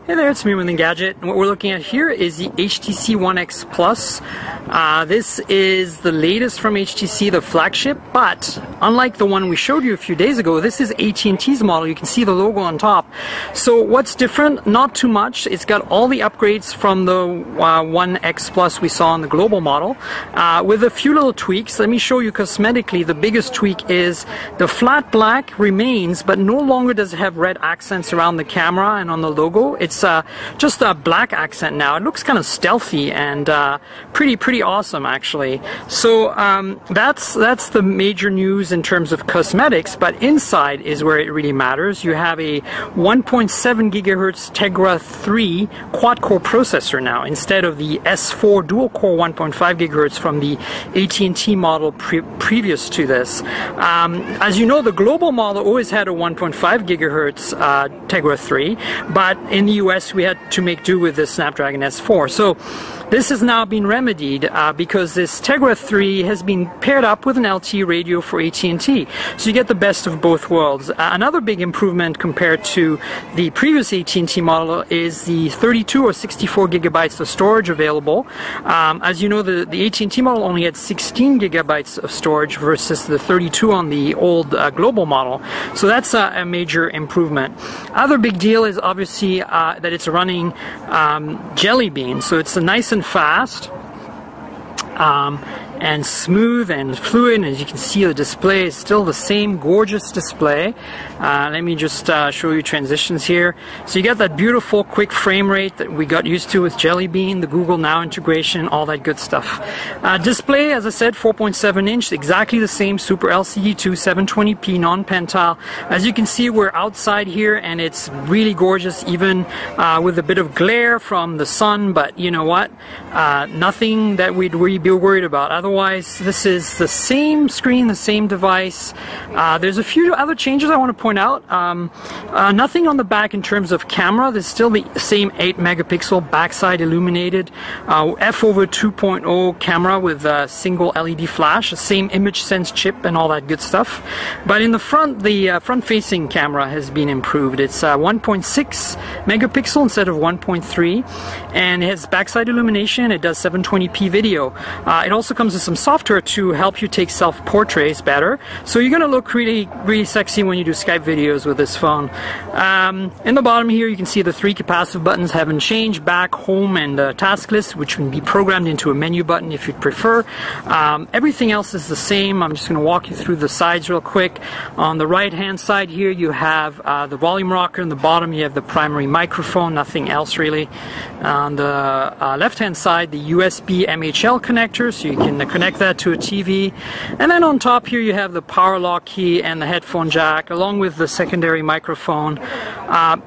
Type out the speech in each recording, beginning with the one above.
Hey there, it's me with Engadget, and what we're looking at here is the HTC One X Plus. This is the latest from HTC, the flagship, but unlike the one we showed you a few days ago, this is AT&T's model. You can see the logo on top. So what's different? Not too much. It's got all the upgrades from the One X Plus we saw in the global model, with a few little tweaks. Let me show you cosmetically. The biggest tweak is the flat black remains, but no longer does it have red accents around the camera and on the logo. It's just a black accent now. It looks kind of stealthy and pretty awesome, actually. So that's the major news in terms of cosmetics, but inside is where it really matters. You have a 1.7 gigahertz Tegra 3 quad-core processor now, instead of the S4 dual-core 1.5 gigahertz from the AT&T model previous to this. As you know, the global model always had a 1.5 gigahertz Tegra 3, but in the US we had to make do with the Snapdragon S4. So this has now been remedied because this Tegra 3 has been paired up with an LTE radio for AT&T. So you get the best of both worlds. Another big improvement compared to the previous AT&T model is the 32 or 64 gigabytes of storage available. As you know, the AT&T model only had 16 gigabytes of storage versus the 32 on the old global model. So that's a major improvement. Other big deal is obviously that it's running Jelly Bean, so it's nice and fast and smooth and fluid, and as you can see, the display is still the same gorgeous display. Let me just show you transitions here. So you got that beautiful quick frame rate that we got used to with Jelly Bean, the Google Now integration, all that good stuff. Display, as I said, 4.7 inch, exactly the same, Super LCD 720p non-pentile. As you can see, we're outside here and it's really gorgeous, even with a bit of glare from the sun, but you know what? Nothing that we'd be worried about. Otherwise, this is the same screen, the same device. There's a few other changes I want to point out. Nothing on the back in terms of camera. There's still the same 8 megapixel backside illuminated f/over 2.0 camera with a single LED flash, the same image sense chip and all that good stuff. But in the front, the front-facing camera has been improved. It's 1.6 megapixel instead of 1.3, and it has backside illumination. It does 720p video. It also comes with some software to help you take self-portraits better. So you're going to look really sexy when you do Skype videos with this phone. In the bottom here, you can see the 3 capacitive buttons haven't changed: back, home, and task list, which can be programmed into a menu button if you'd prefer. Everything else is the same. I'm just going to walk you through the sides real quick. On the right-hand side here, you have the volume rocker. In the bottom, you have the primary microphone, nothing else really. On the left-hand side, the USB MHL connector, so you can connect that to a TV. And then on top here, you have the power lock key and the headphone jack, along with the secondary microphone.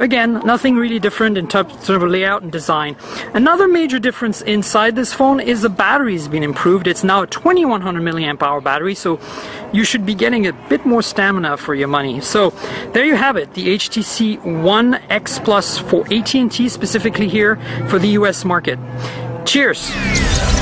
Again, nothing really different in terms of layout and design. Another major difference inside this phone is the battery's been improved. It's now a 2100 milliamp hour battery, so you should be getting a bit more stamina for your money. So there you have it, the HTC One X Plus for AT&T specifically here for the US market. Cheers!